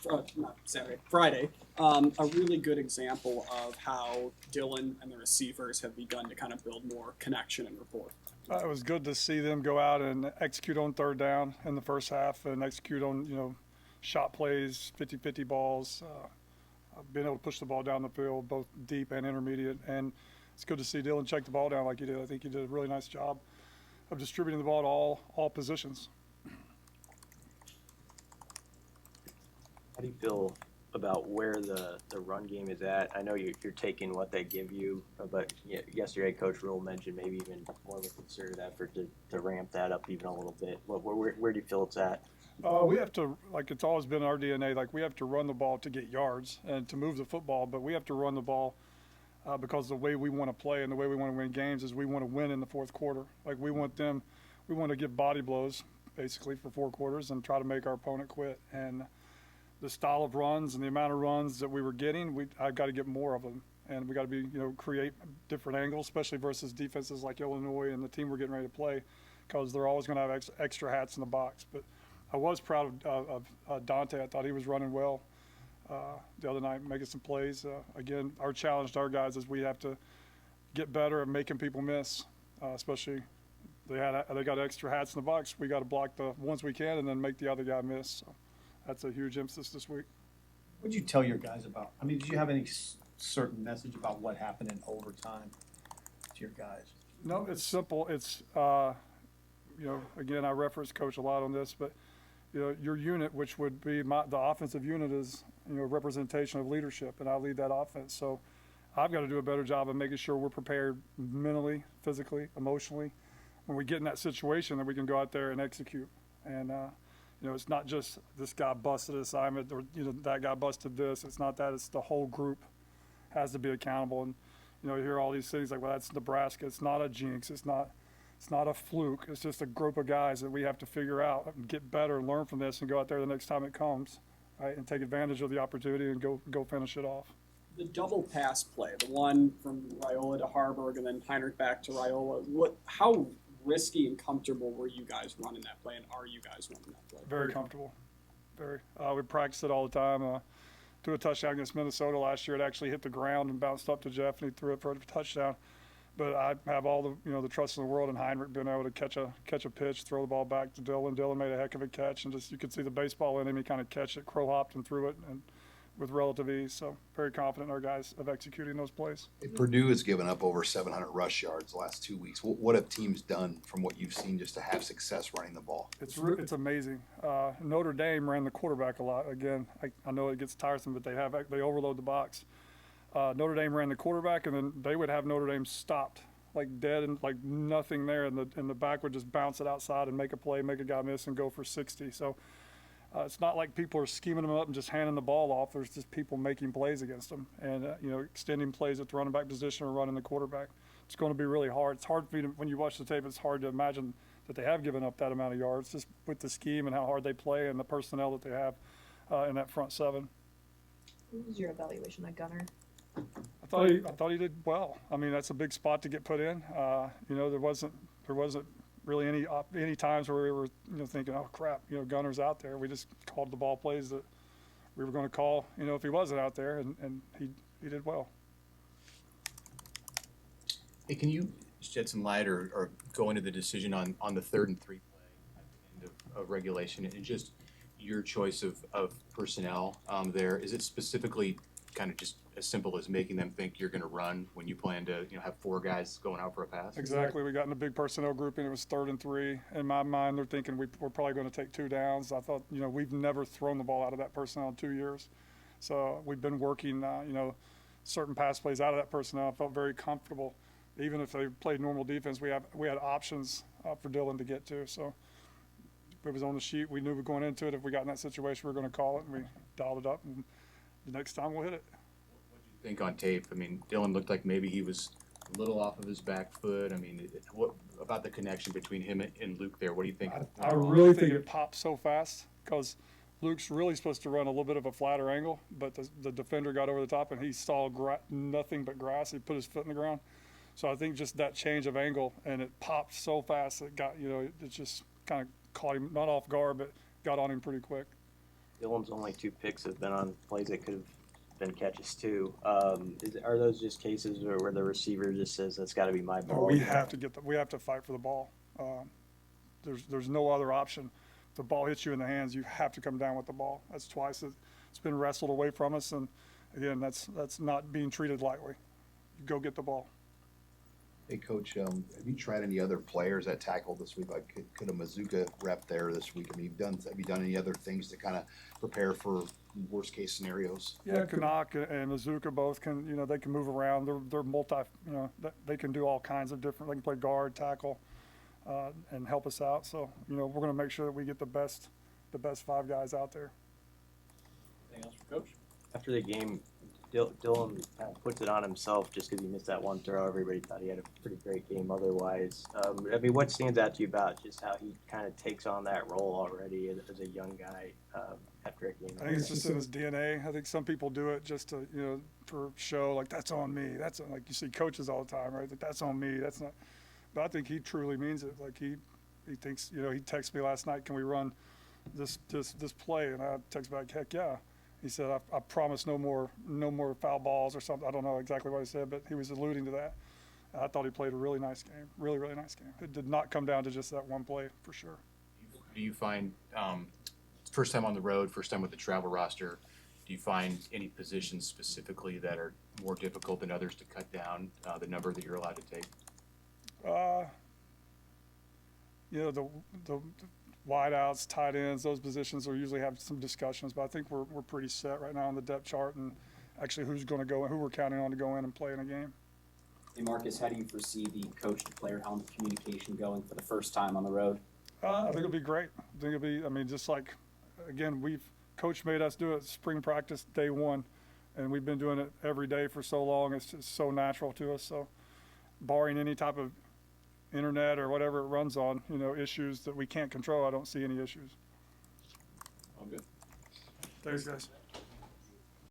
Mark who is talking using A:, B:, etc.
A: not Saturday, Friday, a really good example of how Dylan and the receivers have begun to kind of build more connection and rapport.
B: It was good to see them go out and execute on third down in the first half and execute on, shot plays, 50-50 balls, being able to push the ball down the field, both deep and intermediate. And it's good to see Dylan check the ball down like he did. I think he did a really nice job of distributing the ball to all positions.
C: How do you feel about where the run game is at? I know you're taking what they give you, but yesterday Coach Rule mentioned maybe even more of a concerted effort to ramp that up even a little bit. Where do you feel it's at?
B: We have to, like it's always been our DNA, like we have to run the ball to get yards and to move the football, but we have to run the ball because the way we want to play and the way we want to win games is we want to win in the fourth quarter. Like we want to give body blows basically for 4 quarters and try to make our opponent quit. And the style of runs and the amount of runs that we were getting, I've got to get more of them. And we got to create different angles, especially versus defenses like Illinois and the team we're getting ready to play, because they're always going to have extra hats in the box. But I was proud of Dante. I thought he was running well the other night, making some plays. Again, our challenge to our guys is we have to get better at making people miss, especially they got extra hats in the box. We got to block the ones we can and then make the other guy miss. So that's a huge emphasis this week.
D: What did you tell your guys about? I mean, did you have any certain message about what happened in overtime to your guys?
B: No, it's simple. It's, again, I reference Coach a lot on this, but, your unit, which would be the offensive unit, is, a representation of leadership, and I lead that offense. So I've got to do a better job of making sure we're prepared mentally, physically, emotionally, when we get in that situation that we can go out there and execute. And, it's not just this guy busted an assignment or, that guy busted this. It's not that. It's the whole group has to be accountable. And, you hear all these things like, well, that's Nebraska. It's not a jinx. It's not a fluke. It's just a group of guys that we have to figure out and get better and learn from this and go out there the next time it comes, right, and take advantage of the opportunity and go finish it off.
A: The double pass play, the one from Raiola to Harburg and then Heinrich back to Raiola, how risky and comfortable were you guys running that play, and are you guys running that play?
B: Very comfortable. Very. We practice it all the time. Threw a touchdown against Minnesota last year. It actually hit the ground and bounced up to Jeff, and he threw it for a touchdown. But I have all the the trust in the world in Heinrich being able to catch a pitch, throw the ball back to Dylan. Dylan made a heck of a catch, and just you could see the baseball in him. He kind of catch it, crow hopped and threw it, and with relative ease. So very confident in our guys of executing those plays.
E: Purdue has given up over 700 rush yards the last 2 weeks. What have teams done from what you've seen just to have success running the ball?
B: It's amazing. Notre Dame ran the quarterback a lot. Again, I know it gets tiresome, but they overload the box. Notre Dame ran the quarterback, and then they would have Notre Dame stopped, like dead and like nothing there, and the back would just bounce it outside and make a play, make a guy miss, and go for 60. So it's not like people are scheming them up and just handing the ball off. There's just people making plays against them and, extending plays at the running back position or running the quarterback. It's going to be really hard. It's hard for you when you watch the tape, it's hard to imagine that they have given up that amount of yards just with the scheme and how hard they play and the personnel that they have in that front seven.
F: What was your evaluation of Gunner?
B: I thought he did well. I mean, that's a big spot to get put in. There wasn't really any times where we were thinking, oh crap, Gunner's out there. We just called the ball plays that we were going to call if he wasn't out there, and he did well.
G: Hey, can you shed some light or go into the decision on the 3rd and 3 play at the end of regulation and just your choice of personnel there? Is it specifically kind of just as simple as making them think you're going to run when you plan to have 4 guys going out for a pass?
B: Exactly. We got in a big personnel grouping. It was 3rd and 3. In my mind, they're thinking we're probably going to take 2 downs. I thought, we've never thrown the ball out of that personnel in 2 years. So we've been working, certain pass plays out of that personnel. I felt very comfortable. Even if they played normal defense, we had options for Dylan to get to. So it was on the sheet. We knew we were going into it. If we got in that situation, we were going to call it, and we dialed it up. And the next time we'll hit it.
G: What do you think on tape? I mean, Dylan looked like maybe he was a little off of his back foot. I mean, what about the connection between him and Luke there? What do you think?
B: I really think it popped so fast because Luke's really supposed to run a little bit of a flatter angle, but the defender got over the top and he saw nothing but grass. He put his foot in the ground. So I think just that change of angle, and it popped so fast it got, it just kind of caught him, not off guard, but got on him pretty quick.
C: Dylan's only 2 picks have been on plays that could have been catches too. Are those just cases where the receiver just says that's got to be my ball?
B: We have to fight for the ball. There's no other option. If the ball hits you in the hands, you have to come down with the ball. That's twice it's been wrestled away from us, and again, that's not being treated lightly. You go get the ball.
E: Hey, Coach, have you tried any other players at tackle this week? Like, could a Mazuka rep there this week? I mean, have you done any other things to kind of prepare for worst case scenarios?
B: Yeah, Kanak and Mazuka both can, they can move around. They're multi, they can do all kinds of different. They can play guard, tackle, and help us out. So, we're going to make sure that we get the best 5 guys out there.
A: Anything else for Coach?
C: After the game, Dylan kind of puts it on himself just because he missed that one throw. Everybody thought he had a pretty great game otherwise. I mean, what stands out to you about just how he kind of takes on that role already as a young guy after a game?
B: I think it's just in his DNA. I think some people do it just to, for show, like, that's on me. That's like you see coaches all the time, right? Like, that's on me. That's not. But I think he truly means it. Like he thinks, he texted me last night, can we run this play? And I text back, heck yeah. He said, I promise no more foul balls or something. I don't know exactly what he said, but he was alluding to that. I thought he played a really nice game, really, really nice game. It did not come down to just that one play, for sure.
G: Do you find, first time on the road, first time with the travel roster, do you find any positions specifically that are more difficult than others to cut down the number that you're allowed to take?
B: The wideouts, tight ends, those positions will usually have some discussions, but I think we're pretty set right now on the depth chart and actually who's going to go and who we're counting on to go in and play in a game.
H: Hey Marcus, how do you foresee the coach-to-player helmet communication going for the first time on the road?
B: I think it'll be great. I think it'll be, just like, again, Coach made us do it spring practice day 1, and we've been doing it every day for so long. It's just so natural to us. So barring any type of internet or whatever it runs on, issues that we can't control, I don't see any issues.
A: All good.
B: Thanks, guys.